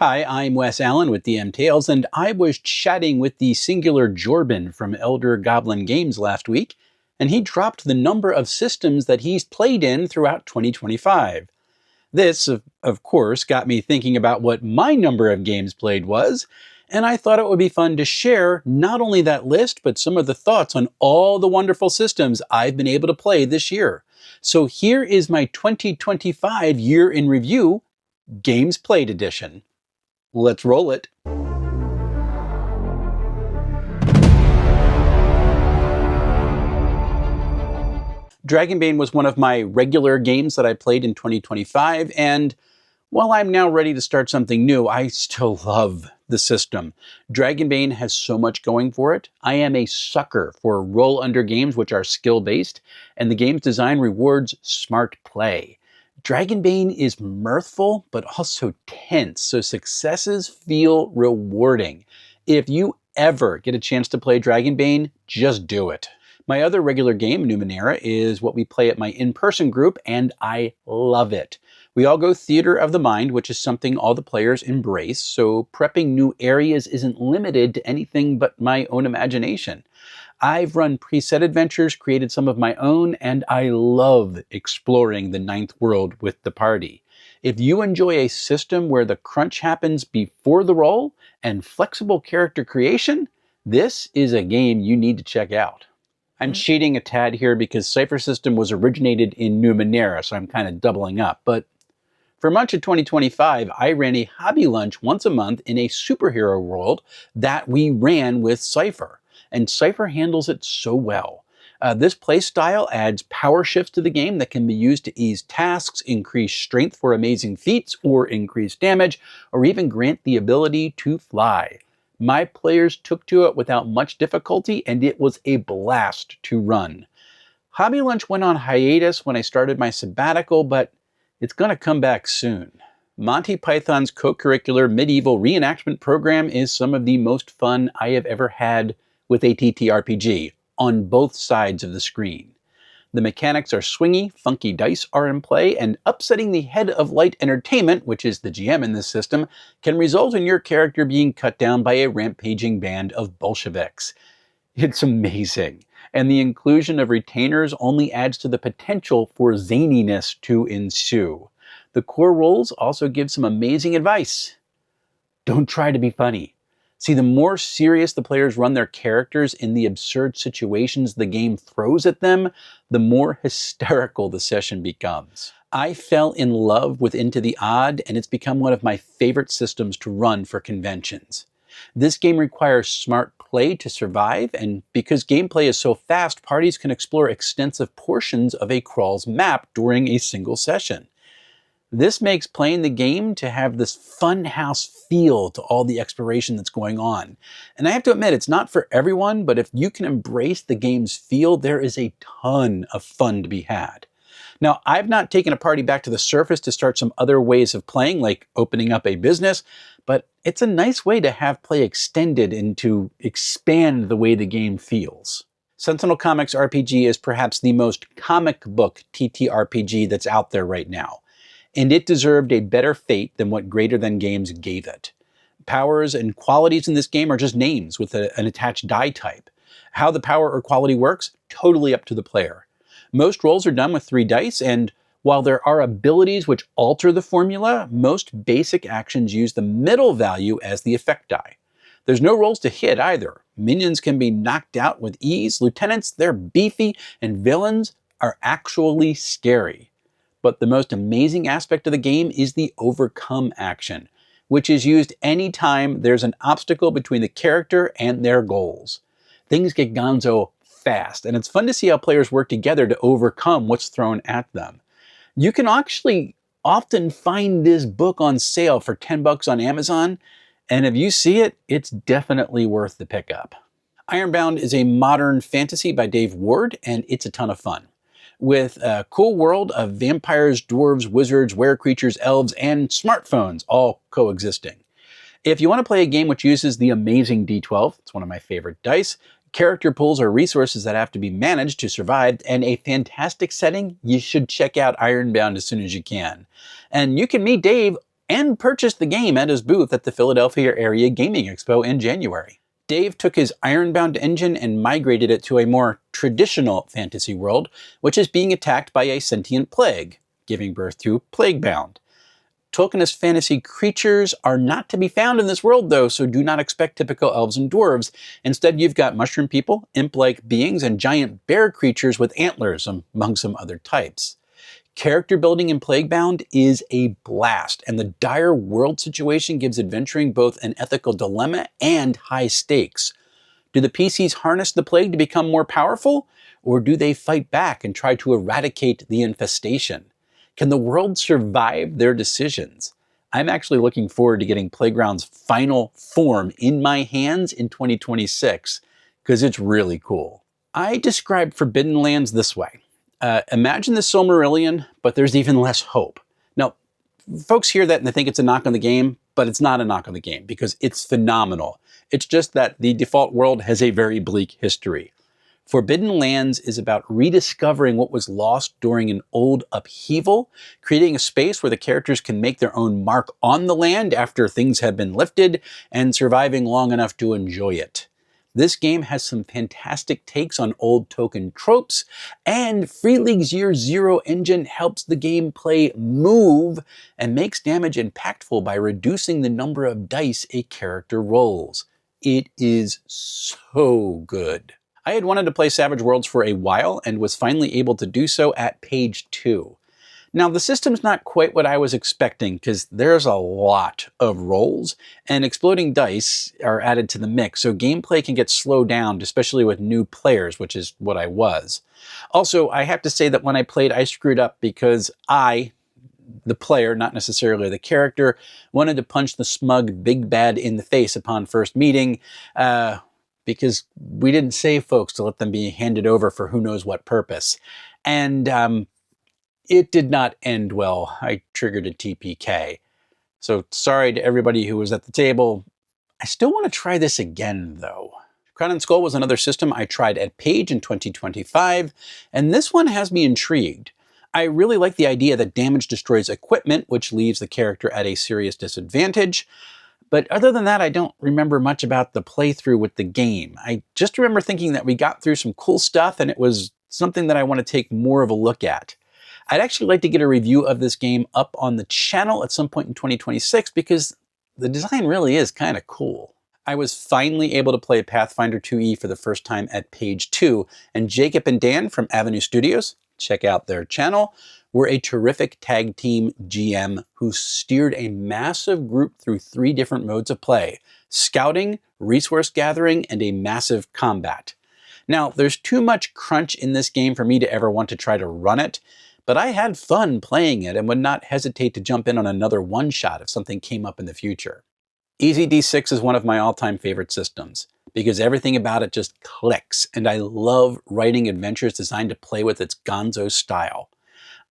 Hi, I'm Wes Allen with DM Tales, and I was chatting with the singular Jorbin from Elder Goblin Games last week, and he dropped the number of systems that he's played in throughout 2025. This, of course, got me thinking about what my number of games played was, and I thought it would be fun to share not only that list, but some of the thoughts on all the wonderful systems I've been able to play this year. So here is my 2025 Year in Review, Games Played Edition. Let's roll it. Dragonbane was one of my regular games that I played in 2025, and while I'm now ready to start something new, I still love the system. Dragonbane has so much going for it. I am a sucker for roll-under games which are skill-based, and the game's design rewards smart play. Dragonbane is mirthful, but also tense, so successes feel rewarding. If you ever get a chance to play Dragonbane, just do it. My other regular game, Numenera, is what we play at my in-person group, and I love it. We all go theater of the mind, which is something all the players embrace, so prepping new areas isn't limited to anything but my own imagination. I've run preset adventures, created some of my own, and I love exploring the ninth world with the party. If you enjoy a system where the crunch happens before the roll and flexible character creation, this is a game you need to check out. I'm cheating a tad here because Cypher System was originated in Numenera, so I'm kind of doubling up. But for much of 2025, I ran a hobby lunch once a month in a superhero world that we ran with Cypher. And Cypher handles it so well. This playstyle adds power shifts to the game that can be used to ease tasks, increase strength for amazing feats, or increase damage, or even grant the ability to fly. My players took to it without much difficulty, and it was a blast to run. Hobby Lunch went on hiatus when I started my sabbatical, but it's going to come back soon. Monty Python's Cocurricular Medieval Reenactment program is some of the most fun I have ever had with a TTRPG, on both sides of the screen. The mechanics are swingy, funky dice are in play, and upsetting the head of light entertainment, which is the GM in this system, can result in your character being cut down by a rampaging band of Bolsheviks. It's amazing, and the inclusion of retainers only adds to the potential for zaniness to ensue. The core rules also give some amazing advice. Don't try to be funny. See, the more serious the players run their characters in the absurd situations the game throws at them, the more hysterical the session becomes. I fell in love with Into the Odd, and it's become one of my favorite systems to run for conventions. This game requires smart play to survive, and because gameplay is so fast, parties can explore extensive portions of a crawl's map during a single session. This makes playing the game to have this funhouse feel to all the exploration that's going on. And I have to admit, it's not for everyone, but if you can embrace the game's feel, there is a ton of fun to be had. Now, I've not taken a party back to the surface to start some other ways of playing, like opening up a business, but it's a nice way to have play extended and to expand the way the game feels. Sentinel Comics RPG is perhaps the most comic book TTRPG that's out there right now. And it deserved a better fate than what Greater Than Games gave it. Powers and qualities in this game are just names with an attached die type. How the power or quality works, totally up to the player. Most rolls are done with 3 dice, and while there are abilities which alter the formula, most basic actions use the middle value as the effect die. There's no rolls to hit either. Minions can be knocked out with ease, lieutenants, they're beefy, and villains are actually scary. But the most amazing aspect of the game is the overcome action, which is used anytime there's an obstacle between the character and their goals. Things get gonzo fast, and it's fun to see how players work together to overcome what's thrown at them. You can actually often find this book on sale for $10 on Amazon, and if you see it, it's definitely worth the pickup. Ironbound is a modern fantasy by Dave Ward, and it's a ton of fun. With a cool world of vampires, dwarves, wizards, were-creatures, elves, and smartphones all coexisting. If you want to play a game which uses the amazing D12, it's one of my favorite dice, character pools are resources that have to be managed to survive, and a fantastic setting, you should check out Ironbound as soon as you can. And you can meet Dave and purchased the game at his booth at the Philadelphia Area Gaming Expo in January. Dave took his Ironbound engine and migrated it to a more traditional fantasy world, which is being attacked by a sentient plague, giving birth to Plaguebound. Tolkienist fantasy creatures are not to be found in this world, though, so do not expect typical elves and dwarves. Instead, you've got mushroom people, imp-like beings, and giant bear creatures with antlers, among some other types. Character building in Plaguebound is a blast, and the dire world situation gives adventuring both an ethical dilemma and high stakes. Do the PCs harness the plague to become more powerful, or do they fight back and try to eradicate the infestation? Can the world survive their decisions? I'm actually looking forward to getting Playground's final form in my hands in 2026, because it's really cool. I describe Forbidden Lands this way. Imagine the Silmarillion, but there's even less hope. Now, folks hear that and they think it's a knock on the game, but it's not a knock on the game because it's phenomenal. It's just that the default world has a very bleak history. Forbidden Lands is about rediscovering what was lost during an old upheaval, creating a space where the characters can make their own mark on the land after things have been lifted, and surviving long enough to enjoy it. This game has some fantastic takes on old token tropes, and Free League's Year Zero engine helps the gameplay move and makes damage impactful by reducing the number of dice a character rolls. It is so good. I had wanted to play Savage Worlds for a while and was finally able to do so at page 2. Now, the system's not quite what I was expecting because there's a lot of rolls and exploding dice are added to the mix, so gameplay can get slowed down, especially with new players, which is what I was. Also, I have to say that when I played, I screwed up because I, the player, not necessarily the character, wanted to punch the smug big bad in the face upon first meeting, because we didn't save folks to let them be handed over for who knows what purpose. And it did not end well. I triggered a TPK. So sorry to everybody who was at the table. I still want to try this again, though. Crown and Skull was another system I tried at Page in 2025, and this one has me intrigued. I really like the idea that damage destroys equipment, which leaves the character at a serious disadvantage. But other than that, I don't remember much about the playthrough with the game. I just remember thinking that we got through some cool stuff, and it was something that I want to take more of a look at. I'd actually like to get a review of this game up on the channel at some point in 2026 because the design really is kind of cool. I was finally able to play Pathfinder 2e for the first time at page 2, and Jacob and Dan from Avenue Studios, check out their channel, were a terrific tag team GM who steered a massive group through 3 different modes of play: scouting, resource gathering, and a massive combat. Now, there's too much crunch in this game for me to ever want to try to run it, but I had fun playing it and would not hesitate to jump in on another one-shot if something came up in the future. Easy D6 is one of my all-time favorite systems because everything about it just clicks, and I love writing adventures designed to play with its gonzo style.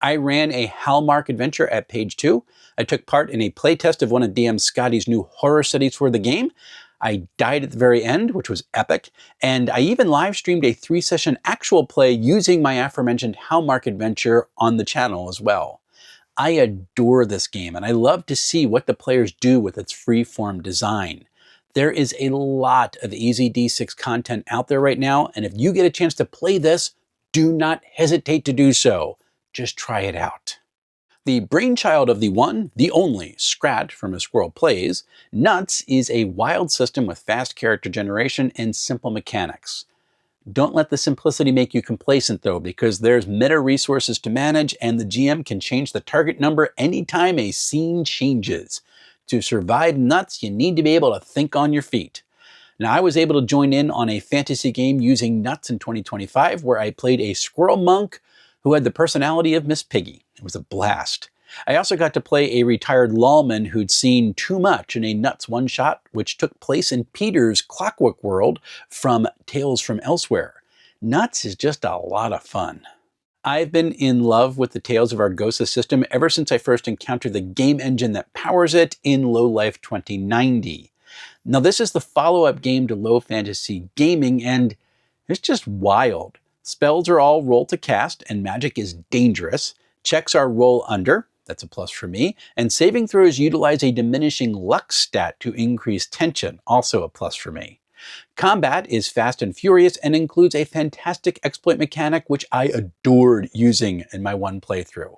I ran a Hallmark adventure at page 2. I took part in a playtest of one of DM Scotty's new horror studies for the game. I died at the very end, which was epic, and I even live streamed a 3-session actual play using my aforementioned Hallmark adventure on the channel as well. I adore this game, and I love to see what the players do with its free-form design. There is a lot of Easy D6 content out there right now, and if you get a chance to play this, do not hesitate to do so. Just try it out. The brainchild of the one, the only, Scrat from A Squirrel Plays, Nuts is a wild system with fast character generation and simple mechanics. Don't let the simplicity make you complacent, though, because there's meta resources to manage, and the GM can change the target number anytime a scene changes. To survive Nuts, you need to be able to think on your feet. Now, I was able to join in on a fantasy game using Nuts in 2025, where I played a squirrel monk who had the personality of Miss Piggy. It was a blast. I also got to play a retired lawman who'd seen too much in a Nuts one-shot, which took place in Peter's Clockwork World from Tales from Elsewhere. Nuts is just a lot of fun. I've been in love with the Tales of Argosa system ever since I first encountered the game engine that powers it in Low Life 2090. Now, this is the follow-up game to Low Fantasy Gaming, and it's just wild. Spells are all roll to cast, and magic is dangerous. Checks are roll under. That's a plus for me. And saving throws utilize a diminishing luck stat to increase tension. Also a plus for me. Combat is fast and furious and includes a fantastic exploit mechanic which I adored using in my one playthrough.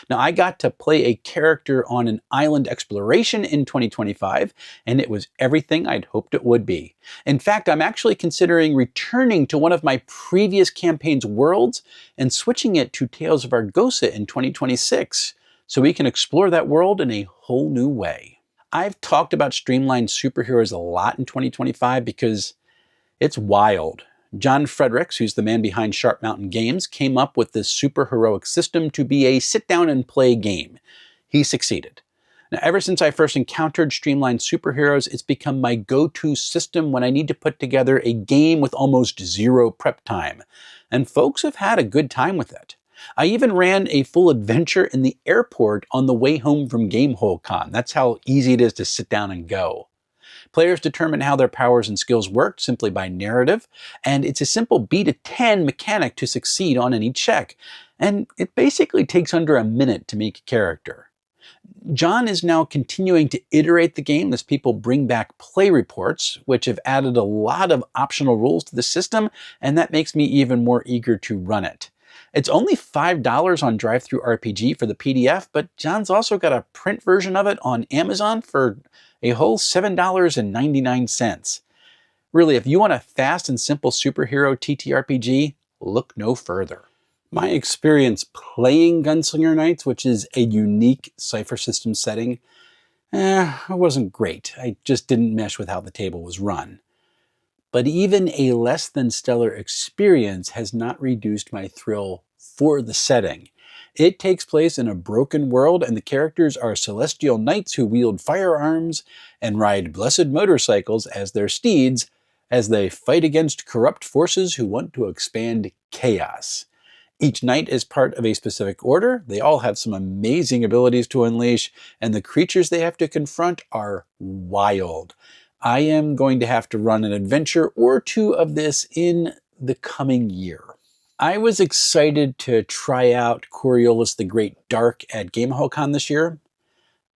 Now, I got to play a character on an island exploration in 2025, and it was everything I'd hoped it would be. In fact, I'm actually considering returning to one of my previous campaign's worlds and switching it to Tales of Argosa in 2026, so we can explore that world in a whole new way. I've talked about Streamlined Superheroes a lot in 2025 because it's wild. John Fredericks, who's the man behind Sharp Mountain Games, came up with this superheroic system to be a sit-down-and-play game. He succeeded. Now, ever since I first encountered Streamlined Superheroes, it's become my go-to system when I need to put together a game with almost zero prep time. And folks have had a good time with it. I even ran a full adventure in the airport on the way home from GameholeCon. That's how easy it is to sit down and go. Players determine how their powers and skills work simply by narrative, and it's a simple beat a 10 mechanic to succeed on any check, and it basically takes under a minute to make a character. John is now continuing to iterate the game as people bring back play reports, which have added a lot of optional rules to the system, and that makes me even more eager to run it. It's only $5 on DriveThruRPG for the PDF, but John's also got a print version of it on Amazon for a whole $7.99. Really, if you want a fast and simple superhero TTRPG, look no further. My experience playing Gunslinger Knights, which is a unique Cypher System setting, it wasn't great. I just didn't mesh with how the table was run. But even a less than stellar experience has not reduced my thrill for the setting. It takes place in a broken world, and the characters are celestial knights who wield firearms and ride blessed motorcycles as their steeds as they fight against corrupt forces who want to expand chaos. Each knight is part of a specific order, they all have some amazing abilities to unleash, and the creatures they have to confront are wild. I am going to have to run an adventure or two of this in the coming year. I was excited to try out Coriolis the Great Dark at GameholeCon this year,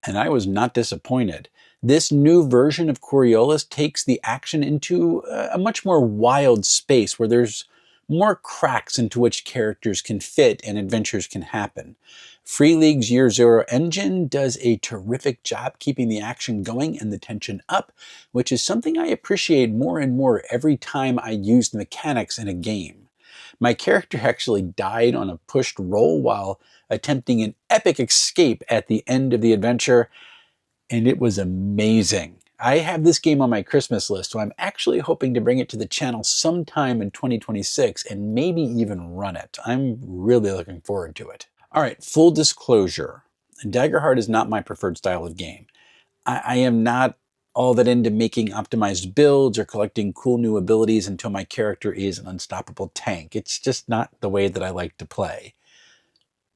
and I was not disappointed. This new version of Coriolis takes the action into a much more wild space where there's more cracks into which characters can fit and adventures can happen. Free League's Year Zero engine does a terrific job keeping the action going and the tension up, which is something I appreciate more and more every time I use the mechanics in a game. My character actually died on a pushed roll while attempting an epic escape at the end of the adventure, and it was amazing. I have this game on my Christmas list, so I'm actually hoping to bring it to the channel sometime in 2026 and maybe even run it. I'm really looking forward to it. All right, full disclosure, Daggerheart is not my preferred style of game. I am not all that into making optimized builds or collecting cool new abilities until my character is an unstoppable tank. It's just not the way that I like to play.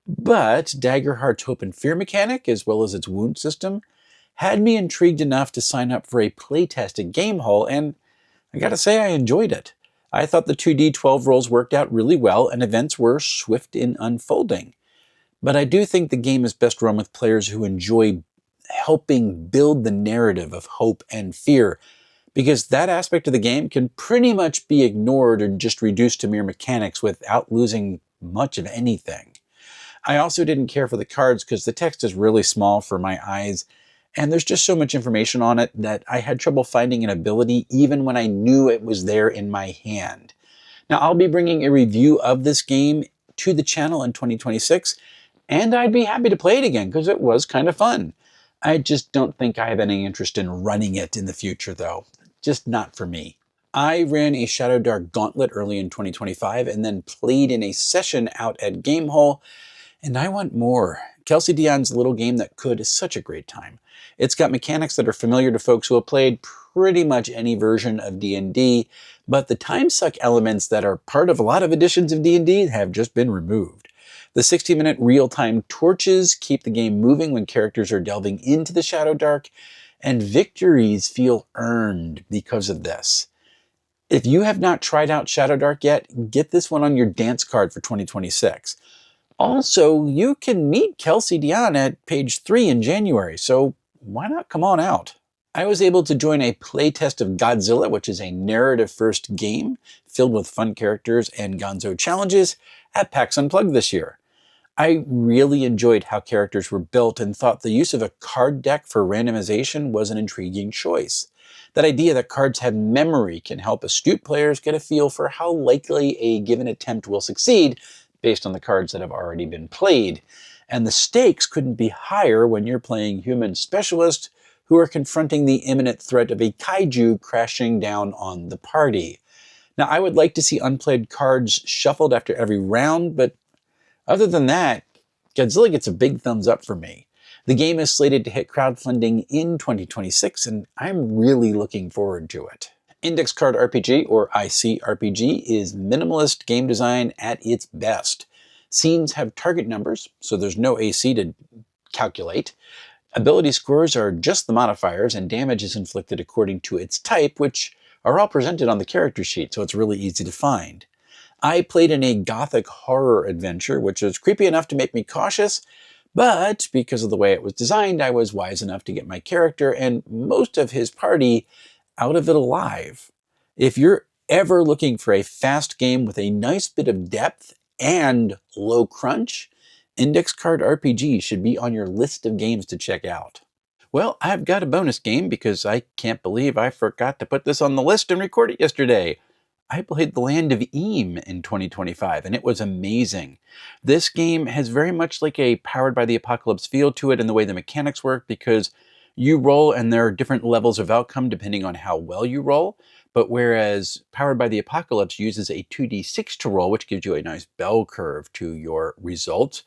But Daggerheart's Hope and Fear mechanic, as well as its wound system, had me intrigued enough to sign up for a playtest at Gamehole, and I gotta say I enjoyed it. I thought the 2d12 rolls worked out really well, and events were swift in unfolding. But I do think the game is best run with players who enjoy helping build the narrative of hope and fear, because that aspect of the game can pretty much be ignored or just reduced to mere mechanics without losing much of anything. I also didn't care for the cards because the text is really small for my eyes, and there's just so much information on it that I had trouble finding an ability even when I knew it was there in my hand. Now, I'll be bringing a review of this game to the channel in 2026, and I'd be happy to play it again because it was kind of fun. I just don't think I have any interest in running it in the future, though. Just not for me. I ran a Shadowdark Gauntlet early in 2025 and then played in a session out at Gamehole, and I want more. Kelsey Dion's little game that could is such a great time. It's got mechanics that are familiar to folks who have played pretty much any version of D&D, but the time suck elements that are part of a lot of editions of D&D have just been removed. The 60-minute real-time torches keep the game moving when characters are delving into the Shadowdark, and victories feel earned because of this. If you have not tried out Shadowdark yet, get this one on your dance card for 2026. Also, you can meet Kelsey Dion at page 3 in January, so why not come on out? I was able to join a playtest of Godzilla, which is a narrative-first game filled with fun characters and gonzo challenges at PAX Unplugged this year. I really enjoyed how characters were built and thought the use of a card deck for randomization was an intriguing choice. That idea that cards have memory can help astute players get a feel for how likely a given attempt will succeed based on the cards that have already been played. And the stakes couldn't be higher when you're playing human specialists who are confronting the imminent threat of a kaiju crashing down on the party. Now, I would like to see unplayed cards shuffled after every round, but other than that, Godzilla gets a big thumbs up for me. The game is slated to hit crowdfunding in 2026, and I'm really looking forward to it. Index Card RPG, or ICRPG, is minimalist game design at its best. Scenes have target numbers, so there's no AC to calculate. Ability scores are just the modifiers, and damage is inflicted according to its type, which are all presented on the character sheet, so it's really easy to find. I played in a gothic horror adventure, which was creepy enough to make me cautious, but because of the way it was designed, I was wise enough to get my character and most of his party out of it alive. If you're ever looking for a fast game with a nice bit of depth and low crunch, Index Card RPG should be on your list of games to check out. Well, I've got a bonus game because I can't believe I forgot to put this on the list and record it yesterday. I played The Land of Eam in 2025, and it was amazing. This game has very much like a Powered by the Apocalypse feel to it in the way the mechanics work, because you roll and there are different levels of outcome depending on how well you roll. But whereas Powered by the Apocalypse uses a 2d6 to roll, which gives you a nice bell curve to your results,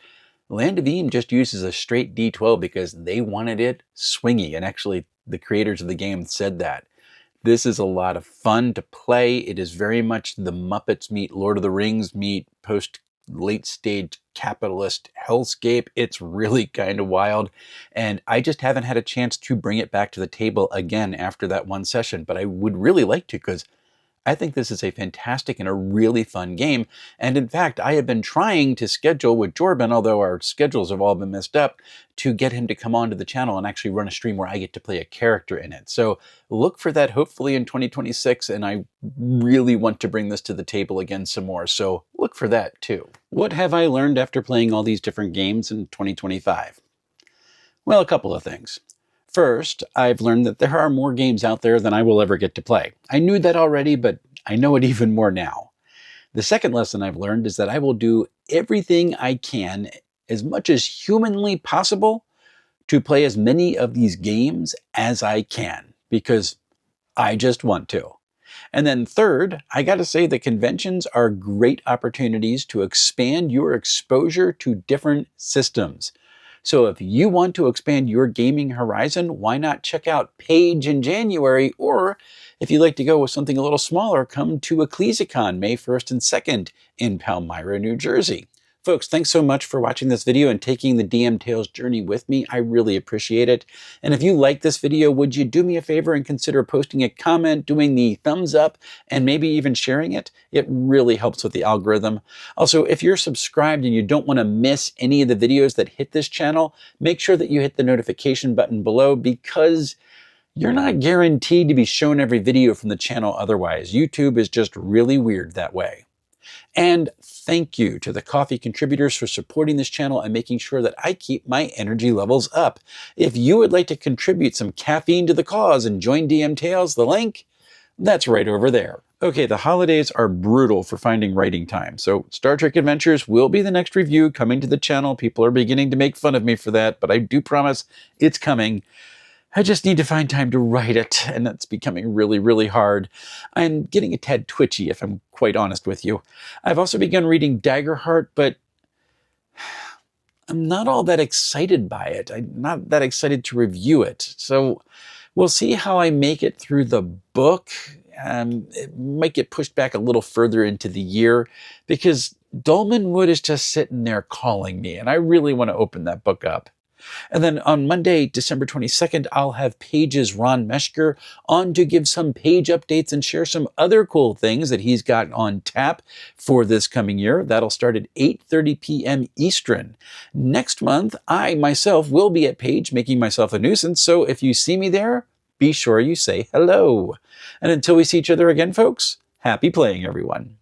Land of Eam just uses a straight d12 because they wanted it swingy. And actually, the creators of the game said that. This is a lot of fun to play. It is very much the Muppets meet Lord of the Rings meet post-late stage capitalist hellscape. It's really kind of wild. And I just haven't had a chance to bring it back to the table again after that one session. But I would really like to, because I think this is a fantastic and a really fun game. And in fact, I have been trying to schedule with Jorbin, although our schedules have all been messed up, to get him to come onto the channel and actually run a stream where I get to play a character in it. So look for that hopefully in 2026. And I really want to bring this to the table again some more. So look for that too. What have I learned after playing all these different games in 2025? Well, a couple of things. First, I've learned that there are more games out there than I will ever get to play. I knew that already, but I know it even more now. The second lesson I've learned is that I will do everything I can, as much as humanly possible, to play as many of these games as I can, because I just want to. And then third, I gotta say that conventions are great opportunities to expand your exposure to different systems. So if you want to expand your gaming horizon, why not check out Page in January? Or if you'd like to go with something a little smaller, come to EcclesiaCon May 1st and 2nd in Palmyra, New Jersey. Folks, thanks so much for watching this video and taking the DM Tales journey with me. I really appreciate it. And if you like this video, would you do me a favor and consider posting a comment, doing the thumbs up, and maybe even sharing it? It really helps with the algorithm. Also, if you're subscribed and you don't want to miss any of the videos that hit this channel, make sure that you hit the notification button below, because you're not guaranteed to be shown every video from the channel otherwise. YouTube is just really weird that way. And thank you to the coffee contributors for supporting this channel and making sure that I keep my energy levels up. If you would like to contribute some caffeine to the cause and join DM Tales, the link, that's right over there. Okay, the holidays are brutal for finding writing time, so Star Trek Adventures will be the next review coming to the channel. People are beginning to make fun of me for that, but I do promise it's coming. I just need to find time to write it, and that's becoming really, really hard. I'm getting a tad twitchy, if I'm quite honest with you. I've also begun reading Daggerheart, but I'm not all that excited by it. I'm not that excited to review it. So we'll see how I make it through the book. It might get pushed back a little further into the year, because Dolmenwood is just sitting there calling me, and I really want to open that book up. And then on Monday, December 22nd, I'll have Page's Ron Meschker on to give some Page updates and share some other cool things that he's got on tap for this coming year. That'll start at 8:30 p.m. Eastern. Next month, I myself will be at Page making myself a nuisance, so if you see me there, be sure you say hello. And until we see each other again, folks, happy playing, everyone.